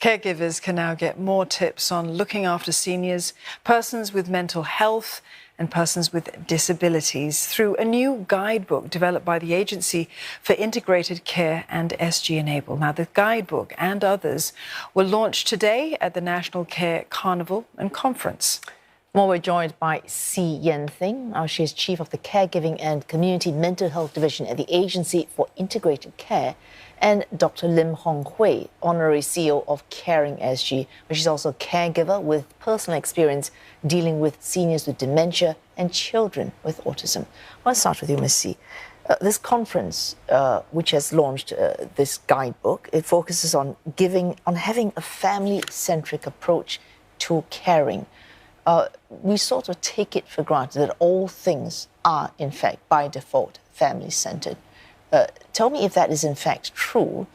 Caregivers can now get more tips on looking after seniors, persons with mental health, and persons with disabilities through a new guidebook developed by the Agency for Integrated Care and SG Enable. Now, the guidebook and others were launched today at the National CARECarnival and Conference. Well, we're joined by See Yen Theng. She is Chief of the Caregiving and Community Mental Health Division at the Agency for Integrated Care, and Dr Lim Hong Huay, honorary CEO of CaringSG, which is also a caregiver with personal experience dealing with seniors with dementia and children with autism. I'll start with you, Ms. See. This conference, which has launched this guidebook, it focuses on having a family-centric approach to caring. We sort of take it for granted that all things are, in fact, by default, family-centered. Tell me if that is, in fact, true.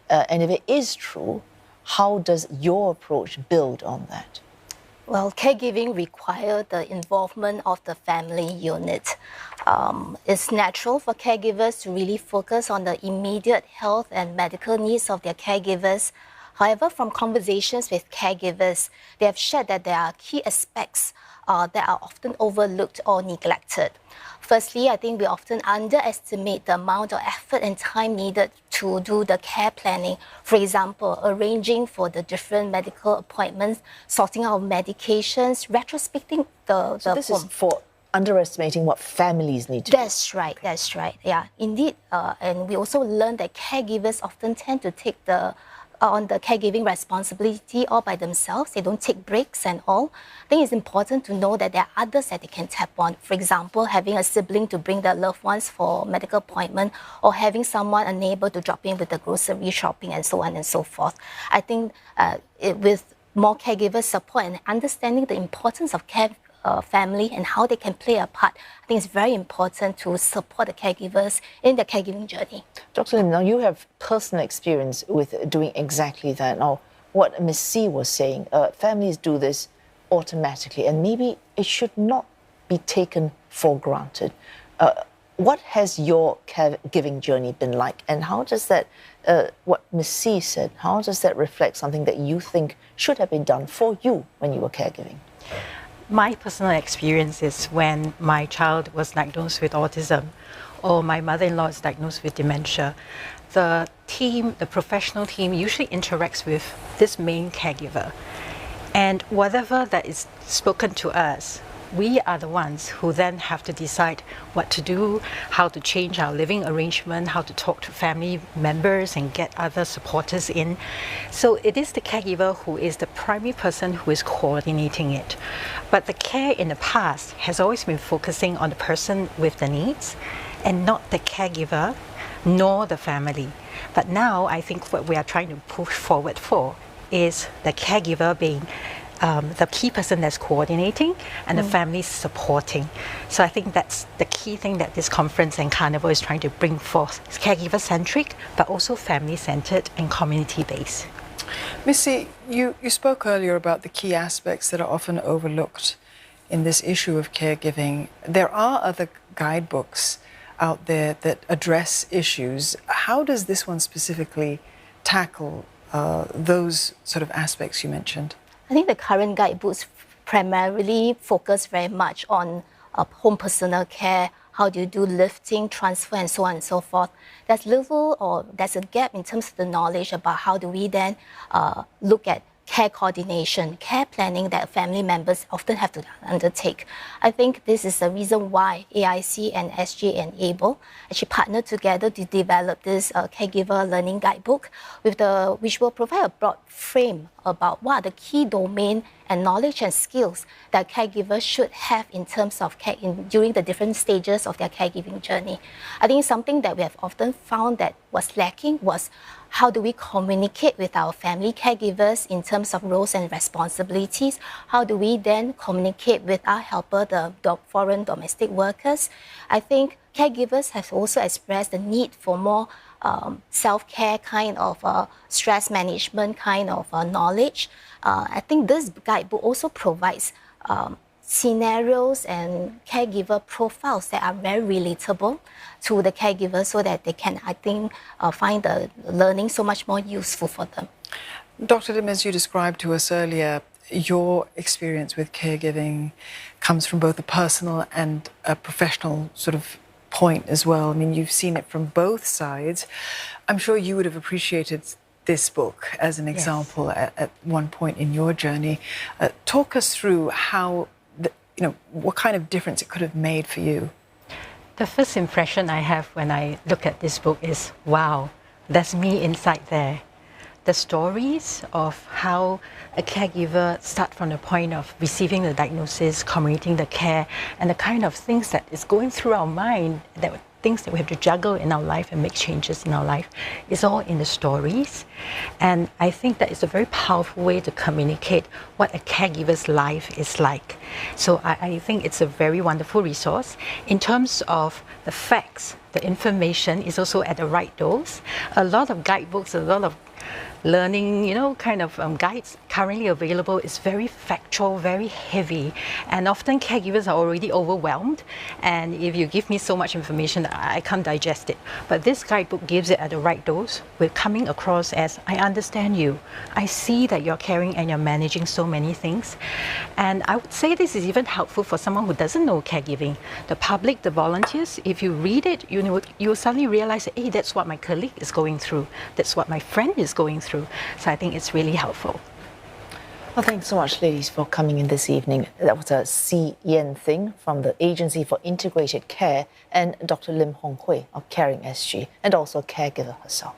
And if it is true, how does your approach build on that? Well, caregiving requires the involvement of the family unit. It's natural for caregivers to really focus on the immediate health and medical needs of their caregivers. However, from conversations with caregivers, they have shared that there are key aspects that are often overlooked or neglected. Firstly, I think we often underestimate the amount of effort and time needed to do the care planning. For example, arranging for the different medical appointments, sorting out medications, retrospecting the So this is for underestimating what families need to do. That's right, yeah, indeed. And we also learned that caregivers often tend to take on the caregiving responsibility all by themselves. They don't take breaks and all. I think it's important to know that there are others that they can tap on. For example, having a sibling to bring their loved ones for medical appointment, or having someone unable to drop in with the grocery shopping and so on and so forth. I think with more caregiver support and understanding the importance of family and how they can play a part, I think it's very important to support the caregivers in their caregiving journey. Dr. Lim, now you have personal experience with doing exactly that. Now, what Ms. See was saying, families do this automatically, and maybe it should not be taken for granted. What has your caregiving journey been like, and how does that, what Ms. See said, how does that reflect something that you think should have been done for you when you were caregiving? My personal experience is when my child was diagnosed with autism, or my mother-in-law is diagnosed with dementia, the professional team usually interacts with this main caregiver. And whatever that is spoken to us, we are the ones who then have to decide what to do, how to change our living arrangement, how to talk to family members and get other supporters in. So it is the caregiver who is the primary person who is coordinating it. But the care in the past has always been focusing on the person with the needs and not the caregiver nor the family. But now I think what we are trying to push forward for is the caregiver being the key person that's coordinating and the family supporting. So I think that's the key thing that this conference and carnival is trying to bring forth. It's caregiver-centric, but also family-centered and community-based. Ms. See, you spoke earlier about the key aspects that are often overlooked in this issue of caregiving. There are other guidebooks out there that address issues. How does this one specifically tackle those sort of aspects you mentioned? I think the current guidebooks primarily focus very much on home personal care, how do you do lifting, transfer, and so on and so forth. There's a gap in terms of the knowledge about how do we then look at care coordination, care planning that family members often have to undertake. I think this is the reason why AIC and SG Enable actually partnered together to develop this caregiver learning guidebook, which will provide a broad frame about what are the key domain and knowledge and skills that caregivers should have in terms of during the different stages of their caregiving journey. I think something that we have often found that was lacking was how do we communicate with our family caregivers in terms of roles and responsibilities? How do we then communicate with our helper, the foreign domestic workers? I think caregivers have also expressed the need for more self-care kind of stress management kind of knowledge. I think this guidebook also provides scenarios and caregiver profiles that are very relatable to the caregiver so that they can, I think, find the learning so much more useful for them. Dr. Lim, as you described to us earlier, your experience with caregiving comes from both a personal and a professional sort of point as well. I mean, you've seen it from both sides. I'm sure you would have appreciated this book as an example at one point in your journey. Talk us through how, what kind of difference it could have made for you. The first impression I have when I look at this book is, wow, that's me inside there. The stories of how a caregiver start from the point of receiving the diagnosis, communicating the care, and the kind of things that is going through our mind, that things that we have to juggle in our life and make changes in our life, is all in the stories. And I think that is a very powerful way to communicate what a caregiver's life is like. So I think it's a very wonderful resource. In terms of the facts, the information is also at the right dose. A lot of guidebooks, a lot of learning, guides currently available is very factual, very heavy, and often caregivers are already overwhelmed, and if you give me so much information, I can't digest it. But this guidebook gives it at the right dose. We're coming across as, I understand you, I see that you're caring and you're managing so many things. And I would say this is even helpful for someone who doesn't know caregiving. The public, the volunteers, if you read it, you'll suddenly realize that, hey, that's what my colleague is going through, that's what my friend is going through. So I think it's really helpful. Well, thanks so much, ladies, for coming in this evening. That was See Yen Theng from the Agency for Integrated Care and Dr. Lim Hong Huay of CaringSG, and also a caregiver herself.